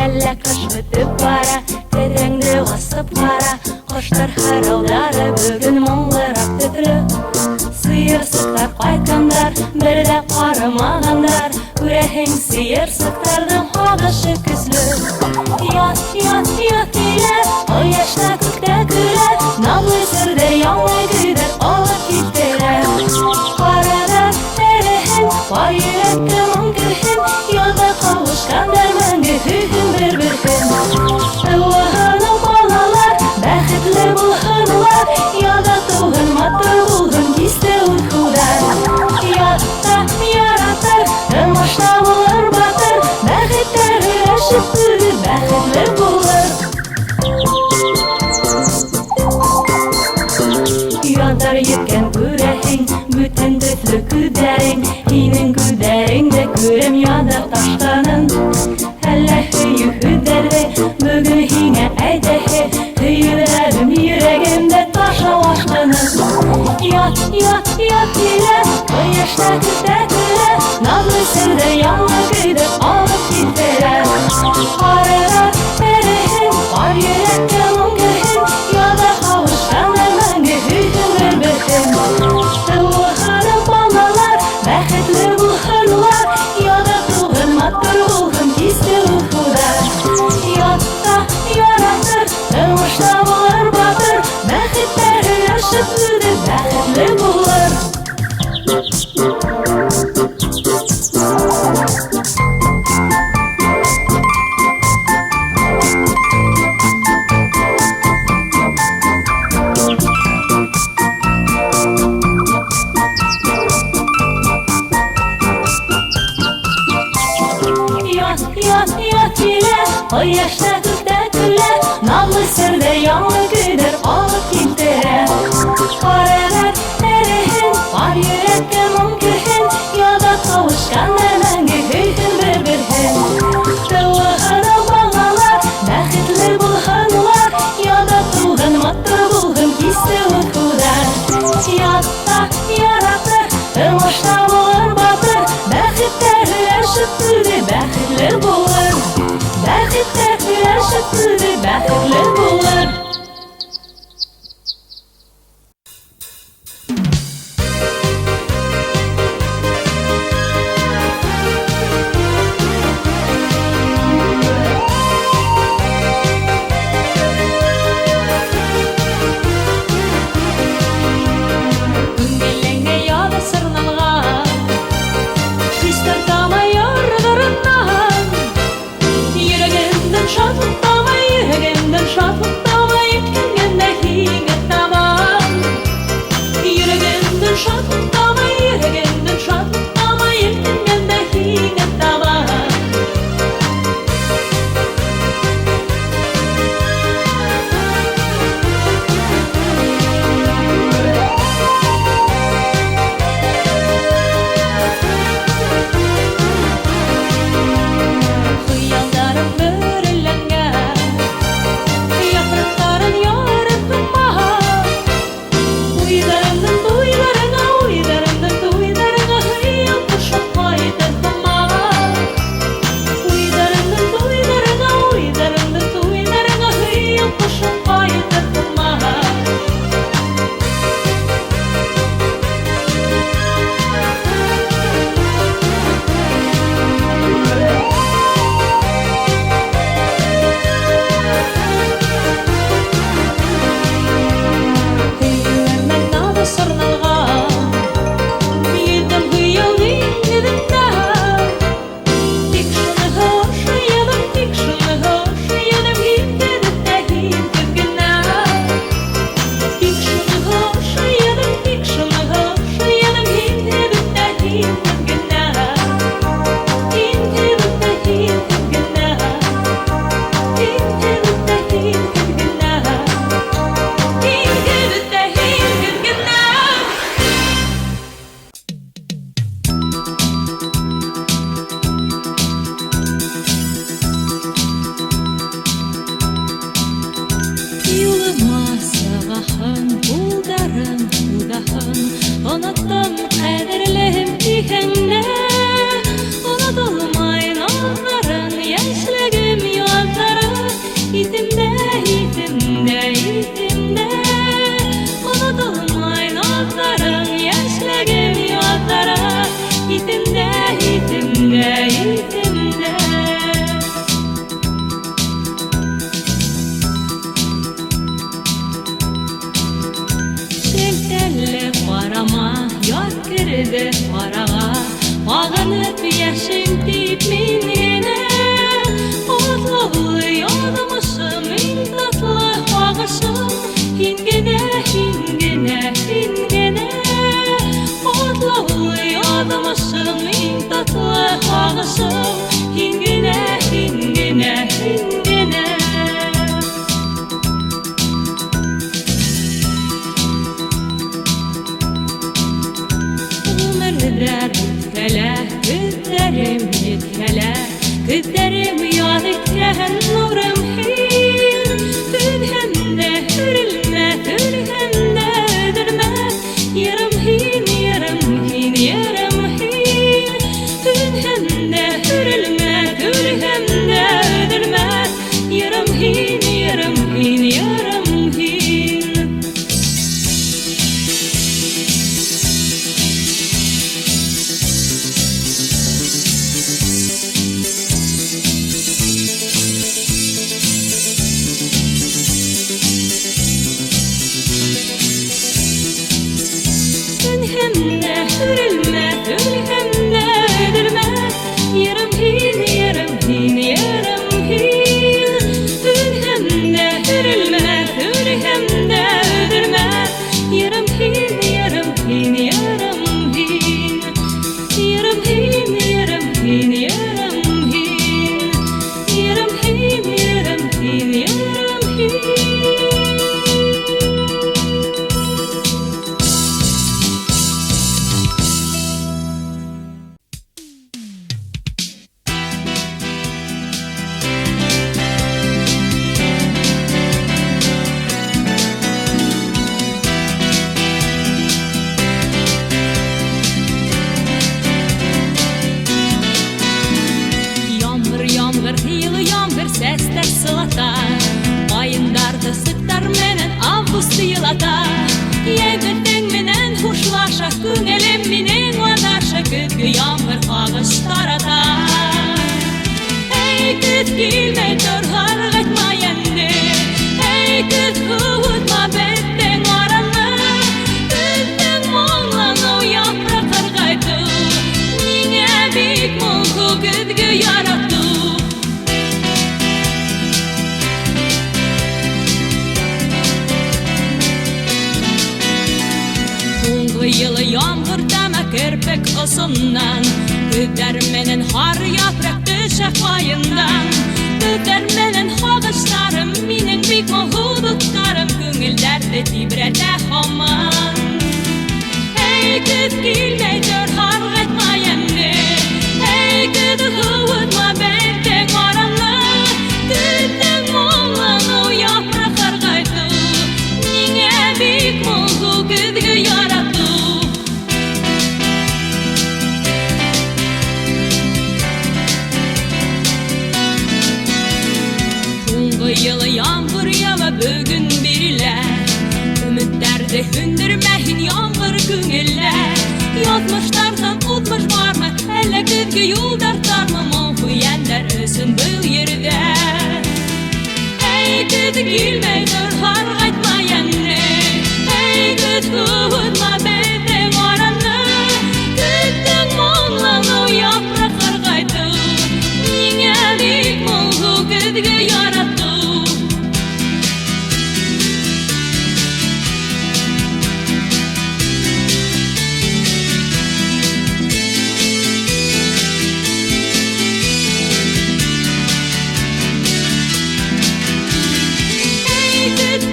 Әллә кыш бітіп бара, тәреңді басып қара, Қоштар хараудары бүгін мұңлырақ түтірі. Сиырсықтар қайтқандар, бірді қарымағандар, Күрәһең сиырсықтардың қағышы күзлі. Ят, ят, ят келер, Ояшта күкті күлер, Намлы сүрді яңлы күдір алып кеттірер. Қарадар тәріхін, бар үйрәтті мұңгірхін, Ялда қауышқандар мәңгі хүхін бір-бір күн. Ұлығының балалар, бәхетлі бұлғынлар, Ялда туғын матыр бұлғын кесті ұйқудар. Ятта яратыр, ымашта болыр батыр, Бәхеттер үләшіп күді бәхетлі болыр. Яндар еткен күрәһең, бүтін төтлі күдәрің, Һинең күдәреңдә күрем яда таштанын. Әллә һөйі хүдәрде, бүгін һиңә әйтәһе, Һөйіләрім йөрәгемдә таша ашқанын. Ят, ят, ят келер, Ояшта күтә күлер, Намлы сөрді яңлы көйді алып киттерер. Қарарар тәріхін, бар йөрәккә мұңгірхін, Яда қауышқандар мәңгі һөйһін бір-бір күн. Тыуғаным балалар, бәхетле бұлғынлар, Яда туғын матыр бұлғын кесті ұйқудар. Ятта яратыр, ымашта болыр батыр, Бәхеттер үләшіп күді бәхетле болыр. Ят келер, Ояшта күкті күлер, Намлы сөрді яңлы күдір алып киттерер. Қарарар тәріхін, бар йөрәккә мұңгірхін, Яда қауышқандар мәңгі һөйһін бір-бір күн. Тыуғаным балалар, бәхетле бұлғынлар, Яда туғын матыр бұлғын кесті ұйқудар. Ятта яратыр, ымашта болыр батыр, Бәхеттер үләшіп күді бәхетле болыр. Бәхеттер үләшіп күді бәхетле болыр. Күңелеңе яды сырналған, Күстір тамай ярдырынан, Йөрәгемден шатлык тамай, Йөрәгемден de parağa bağlanıp yaşayıp minine Otlu yoldamışım in tatlı bağışım Hingene hingene hingene Otlu yoldamışım in tatlı bağışım Hingene hingene hingene Güdlerim yetkele Güdlerim yad etken nurum hin Tülhende hürülme Tülhende ödülme Yarım hin yarım hin yarım hin Tülhende hürülme Tülhende ödülme Yarım hin yarım hin yarım hin Tülhende hürülme Tülhende ödülme Yarım hin yarım hin yarım hin Tülhende hürülme Tülhende ödülme Yarım hin yarım hin yarım hin Yarım hin yarım hin yarım hin Yarım hin yarım hin yarım hin Sesler sılata Ayındardı sıktar menen avgust yılata Yegütten menen huşlaşa Günelem minen onaşa Güdgü yağmur ağıştarata Ey güd gilmey dur hargıtma yendi Ey güd huvutma betten oranı Güdden moğlan o yaprak argaydı Nine bik mulku güdgü yarattı Yılı yağmur deme kirpik ısından Güdermenin har yaprak düşek ayından Güdermenin ağaçlarım Minin bik hudutlarım Güngüllerde tibrete haman Ey güd gilmey dur hargıtma yendi Ey güd huvutma betten oranı Güdden moğlan o yaprak argaydı Nine bik mulku güdgü yarattı Yılı yağmur yava bugün biriler Ümitlerdi hündürmehin yağmur güngüller Yatmışlardan utmuş var mı Elle güdgü yoldartar mı Monhu yender özün bu yerde Ey güd gilmey dur hargaytma yendi Ey güd huvutma betten oranı Güdden moğlan o yaprak argaydı Nine bik mulku güdgü yarattı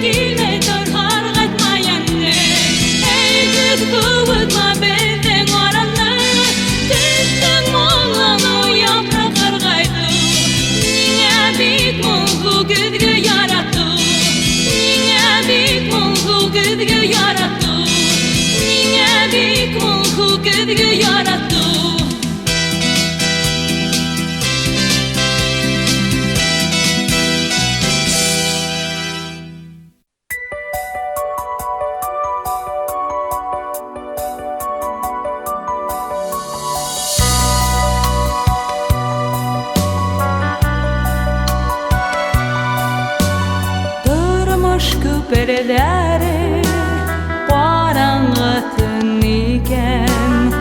Gilmey dur hargıtma yendi Ey güd huvutma betten oranı Güdden moğlan o yaprak argaydı Nine bik mulku güdgü yarattı Nine bik mulku güdgü yarattı Nine bik mulku güdgü yarattı Perdeleri Karanlık tün iken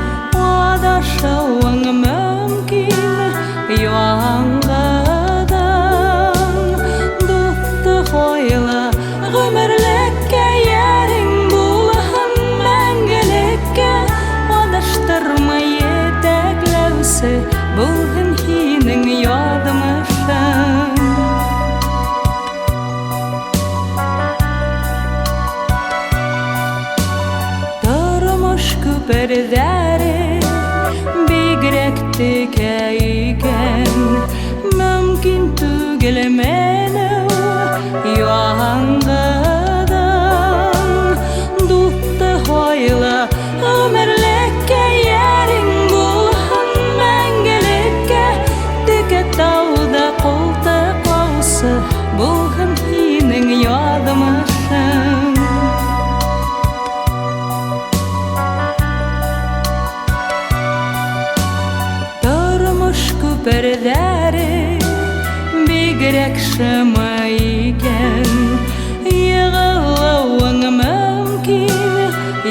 gecesi bulgun hinin yadımışın Durmuş küperderi bigrekti keygen mümkün tügel meni yoğangadan duttu hoyla ömürlükke yerin bulhan mengelikke tüke tavda kolta qavsı bulhan hinin yadımışın Durmuş küperderi bigirek şımayken yığılığın mümkün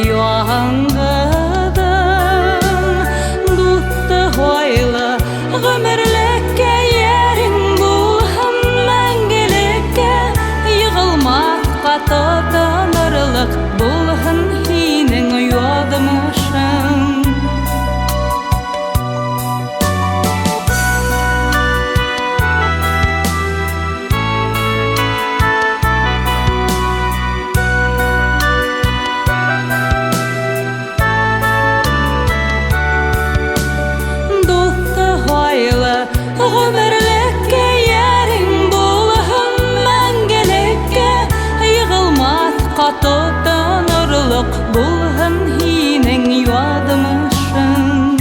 yoğangadan duttu hoyla ömürlükke yerin bulhan mengelikke yığılmakka totanırlık bulhan hinin yadımışın ömürlükke yerin bulhan mengelikke yığılmakka totanırlık bulhan hinin yadımışın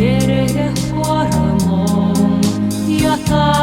Yerege varmam yatar